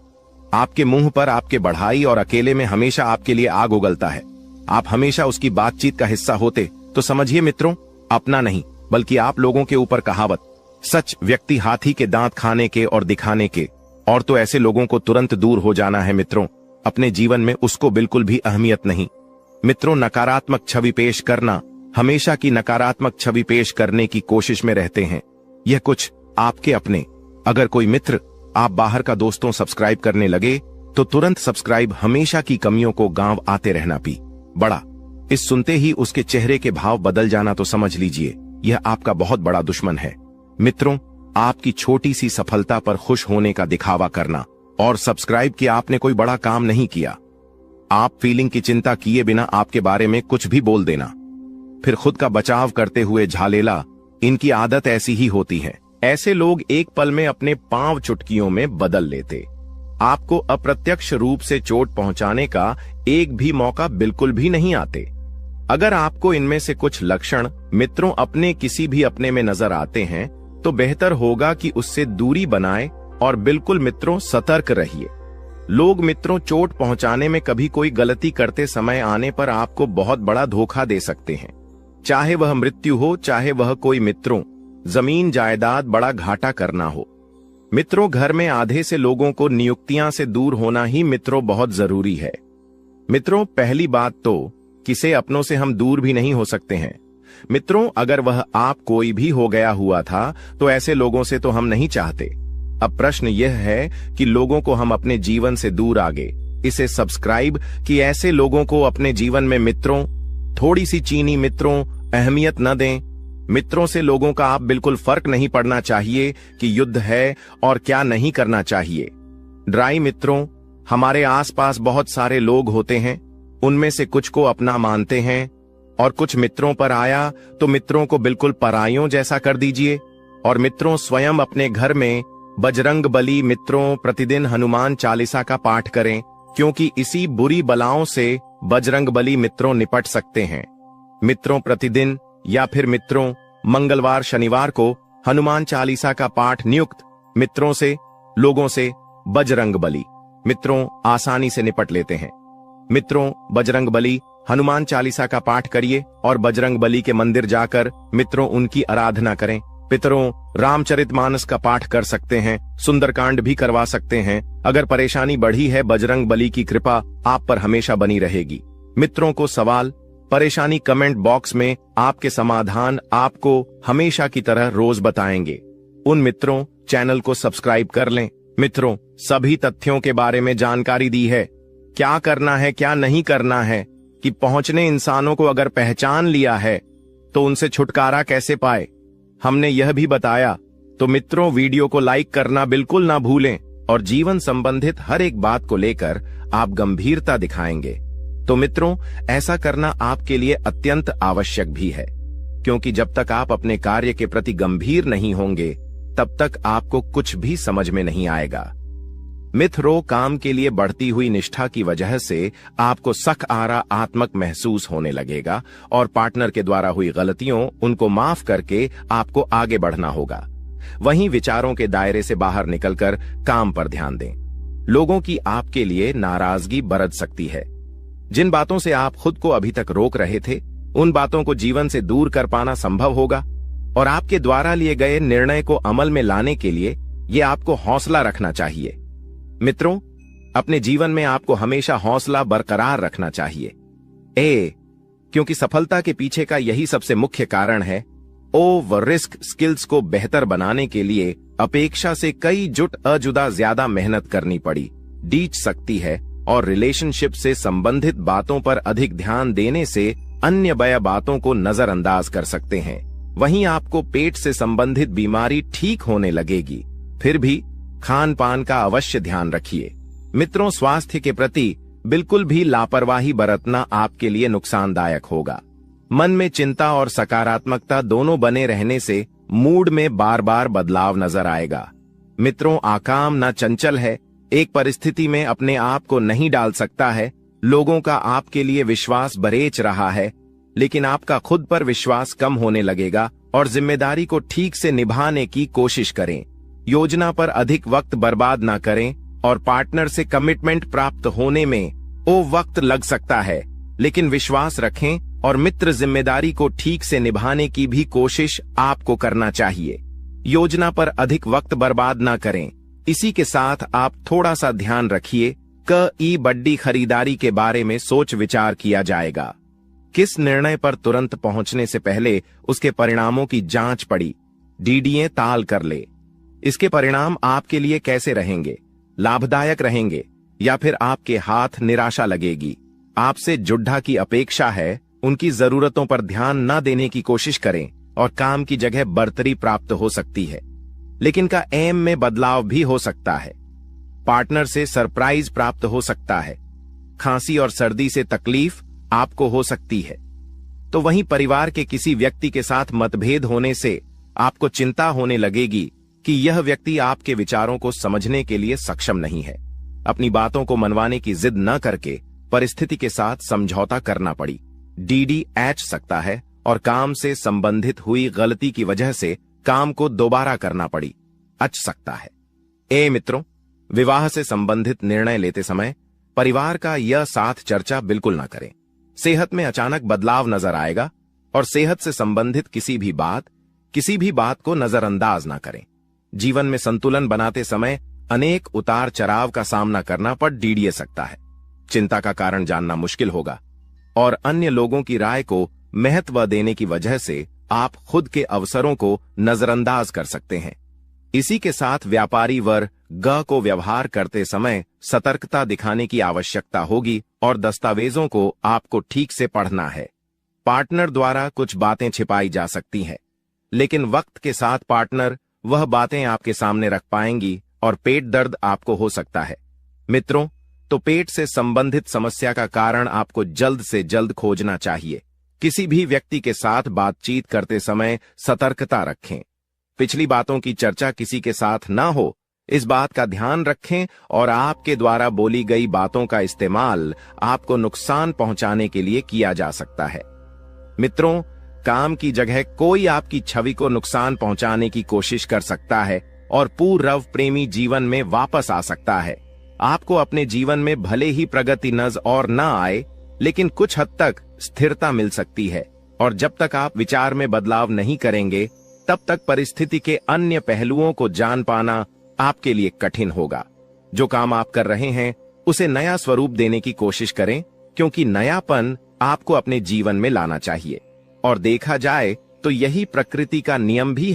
आपके मुंह पर आपके बढ़ाई और अकेले में हमेशा आपके लिए आग उगलता है। आप हमेशा उसकी बातचीत का हिस्सा होते तो समझिए मित्रों, अपना नहीं बल्कि आप लोगों के ऊपर कहावत, सच व्यक्ति हाथी के दांत खाने के और दिखाने के, और तो ऐसे लोगों को तुरंत दूर हो जाना है मित्रों। अपने जीवन में उसको बिल्कुल भी अहमियत नहीं। मित्रों, नकारात्मक छवि पेश करना, हमेशा की नकारात्मक छवि पेश करने की कोशिश में रहते हैं। यह कुछ आपके अपने। अगर कोई मित्र आप बाहर का दोस्तों सब्सक्राइब करने लगे तो तुरंत सब्सक्राइब हमेशा की कमियों को गांव आते रहना पी बड़ा। इस सुनते ही उसके चेहरे के भाव बदल जाना तो समझ लीजिए यह आपका बहुत बड़ा दुश्मन है। मित्रों, आपकी छोटी सी सफलता पर खुश होने का दिखावा करना और सब्सक्राइब किया आपने कोई बड़ा काम नहीं किया। आप फीलिंग की चिंता किए बिना आपके बारे में कुछ भी बोल देना, फिर खुद का बचाव करते हुए झालेला, इनकी आदत ऐसी ही होती है। ऐसे लोग एक पल में अपने पांव चुटकियों में बदल लेते। आपको अप्रत्यक्ष रूप से चोट पहुंचाने का एक भी मौका बिल्कुल भी नहीं आते। अगर आपको इनमें से कुछ लक्षण मित्रों अपने किसी भी अपने में नजर आते हैं तो बेहतर होगा कि उससे दूरी बनाएं और बिल्कुल मित्रों सतर्क रहिए। लोग मित्रों चोट पहुंचाने में कभी कोई गलती करते समय आने पर आपको बहुत बड़ा धोखा दे सकते हैं, चाहे वह मृत्यु हो, चाहे वह कोई मित्रों जमीन जायदाद बड़ा घाटा करना हो। मित्रों, घर में आधे से लोगों को नियुक्तियां से दूर होना ही मित्रों बहुत जरूरी है। मित्रों, पहली बात तो किसे अपनों से हम दूर भी नहीं हो सकते हैं। मित्रों, अगर वह आप कोई भी हो गया हुआ था तो ऐसे लोगों से तो हम नहीं चाहते। अब प्रश्न यह है कि लोगों को हम अपने जीवन से दूर आगे इसे सब्सक्राइब कि ऐसे लोगों को अपने जीवन में मित्रों थोड़ी सी चीनी मित्रों अहमियत न दें। मित्रों से लोगों का आप बिल्कुल फर्क नहीं पड़ना चाहिए कि युद्ध है और क्या नहीं करना चाहिए। ड्राई मित्रों, हमारे आसपास बहुत सारे लोग होते हैं, उनमें से कुछ को अपना मानते हैं और कुछ मित्रों पर आया तो मित्रों को बिल्कुल पराइयों जैसा कर दीजिए। और मित्रों, स्वयं अपने घर में बजरंग बली मित्रों प्रतिदिन हनुमान चालीसा का पाठ करें, क्योंकि इसी बुरी बलाओं से बजरंग बली मित्रों निपट सकते हैं। मित्रों, प्रतिदिन या फिर मित्रों मंगलवार शनिवार को हनुमान चालीसा का पाठ नियुक्त मित्रों से लोगों से बजरंग बली मित्रों आसानी से निपट लेते हैं। मित्रों, बजरंग बली हनुमान चालीसा का पाठ करिए और बजरंग बली के मंदिर जाकर मित्रों उनकी आराधना करें। पितरों, रामचरितमानस का पाठ कर सकते हैं, सुंदरकांड भी करवा सकते हैं। अगर परेशानी बढ़ी है, बजरंग बली की कृपा आप पर हमेशा बनी रहेगी। मित्रों को सवाल परेशानी कमेंट बॉक्स में आपके समाधान आपको हमेशा की तरह रोज बताएंगे। उन मित्रों चैनल को सब्सक्राइब कर लें। मित्रों, सभी तथ्यों के बारे में जानकारी दी है, क्या करना है क्या नहीं करना है, कि पहुंचने इंसानों को अगर पहचान लिया है तो उनसे छुटकारा कैसे पाए, हमने यह भी बताया। तो मित्रों, वीडियो को लाइक करना बिल्कुल ना भूलें और जीवन संबंधित हर एक बात को लेकर आप गंभीरता दिखाएंगे तो मित्रों ऐसा करना आपके लिए अत्यंत आवश्यक भी है, क्योंकि जब तक आप अपने कार्य के प्रति गंभीर नहीं होंगे तब तक आपको कुछ भी समझ में नहीं आएगा। मित्रों, काम के लिए बढ़ती हुई निष्ठा की वजह से आपको सकारात्मक महसूस होने लगेगा और पार्टनर के द्वारा हुई गलतियों उनको माफ करके आपको आगे बढ़ना होगा। वहीं विचारों के दायरे से बाहर निकलकर काम पर ध्यान दें। लोगों की आपके लिए नाराजगी बरत सकती है। जिन बातों से आप खुद को अभी तक रोक रहे थे उन बातों को जीवन से दूर कर पाना संभव होगा और आपके द्वारा लिए गए निर्णय को अमल में लाने के लिए ये आपको हौसला रखना चाहिए। मित्रों, अपने जीवन में आपको हमेशा हौसला बरकरार रखना चाहिए। क्योंकि सफलता के पीछे का यही सबसे मुख्य कारण है ओवर रिस्क स्किल्स को बेहतर बनाने के लिए अपेक्षा से कई अजुदा ज्यादा मेहनत करनी पड़ी डीच सकती है और रिलेशनशिप से संबंधित बातों पर अधिक ध्यान देने से अन्य बया बातों को नजरअंदाज कर सकते हैं। वहीं आपको पेट से संबंधित बीमारी ठीक होने लगेगी। फिर भी खान पान का अवश्य ध्यान रखिए। मित्रों, स्वास्थ्य के प्रति बिल्कुल भी लापरवाही बरतना आपके लिए नुकसानदायक होगा। मन में चिंता और सकारात्मकता दोनों बने रहने से मूड में बार बार बदलाव नजर आएगा। मित्रों, आकाम ना चंचल है, एक परिस्थिति में अपने आप को नहीं डाल सकता है। लोगों का आपके लिए विश्वास बरेच रहा है, लेकिन आपका खुद पर विश्वास कम होने लगेगा और जिम्मेदारी को ठीक से निभाने की कोशिश करें। योजना पर अधिक वक्त बर्बाद ना करें और पार्टनर से कमिटमेंट प्राप्त होने में वक्त लग सकता है, लेकिन विश्वास रखें और मित्र जिम्मेदारी को ठीक से निभाने की भी कोशिश आपको करना चाहिए। योजना पर अधिक वक्त बर्बाद ना करें। इसी के साथ आप थोड़ा सा ध्यान रखिए कि बड़ी खरीदारी के बारे में सोच विचार किया जाएगा। किस निर्णय पर तुरंत पहुंचने से पहले उसके परिणामों की जांच पड़ी डीडीए ताल कर ले। इसके परिणाम आपके लिए कैसे रहेंगे, लाभदायक रहेंगे या फिर आपके हाथ निराशा लगेगी। आपसे जुड्ढा की अपेक्षा है, उनकी जरूरतों पर ध्यान न देने की कोशिश करें और काम की जगह बढ़तरी प्राप्त हो सकती है, लेकिन का एम में बदलाव भी हो सकता है। पार्टनर से सरप्राइज प्राप्त हो सकता है। खांसी और सर्दी से तकलीफ आपको हो सकती है। तो वहीं परिवार के किसी व्यक्ति के साथ मतभेद होने से आपको चिंता होने लगेगी कि यह व्यक्ति आपके विचारों को समझने के लिए सक्षम नहीं है। अपनी बातों को मनवाने की जिद न करके परिस्थिति के साथ समझौता करना पड़ी डीडी एच सकता है और काम से संबंधित हुई गलती की वजह से काम को दोबारा करना पड़ी अच सकता है। मित्रों, विवाह से संबंधित निर्णय लेते समय परिवार का यह साथ चर्चा बिल्कुल ना करें। सेहत में अचानक बदलाव नजर आएगा और सेहत से संबंधित किसी भी बात को नजरअंदाज ना करें। जीवन में संतुलन बनाते समय अनेक उतार चढ़ाव का सामना करना पड़ डीडीए सकता है। चिंता का कारण जानना मुश्किल होगा और अन्य लोगों की राय को महत्व देने की वजह से आप खुद के अवसरों को नजरअंदाज कर सकते हैं। इसी के साथ व्यापारी वर्ग को व्यवहार करते समय सतर्कता दिखाने की आवश्यकता होगी और दस्तावेजों को आपको ठीक से पढ़ना है। पार्टनर द्वारा कुछ बातें छिपाई जा सकती हैं, लेकिन वक्त के साथ पार्टनर वह बातें आपके सामने रख पाएंगी और पेट दर्द आपको हो सकता है। मित्रों, तो पेट से संबंधित समस्या का कारण आपको जल्द से जल्द खोजना चाहिए। किसी भी व्यक्ति के साथ बातचीत करते समय सतर्कता रखें। पिछली बातों की चर्चा किसी के साथ ना हो, इस बात का ध्यान रखें और आपके द्वारा बोली गई बातों का इस्तेमाल आपको नुकसान पहुंचाने के लिए किया जा सकता है। मित्रों, काम की जगह कोई आपकी छवि को नुकसान पहुंचाने की कोशिश कर सकता है और पूर्व प्रेमी जीवन में वापस आ सकता है। आपको अपने जीवन में भले ही प्रगति नजर और न आए, लेकिन कुछ हद तक स्थिरता मिल सकती है और जब तक आप विचार में बदलाव नहीं करेंगे, तब तक परिस्थिति के अन्य पहलुओं को जान पाना आपके लिए कठिन होगा। जो काम आप कर रहे हैं उसे नया स्वरूप देने की कोशिश करें, क्योंकि नयापन आपको अपने जीवन में लाना चाहिए और देखा जाए तो यही प्रकृति का नियम भी है।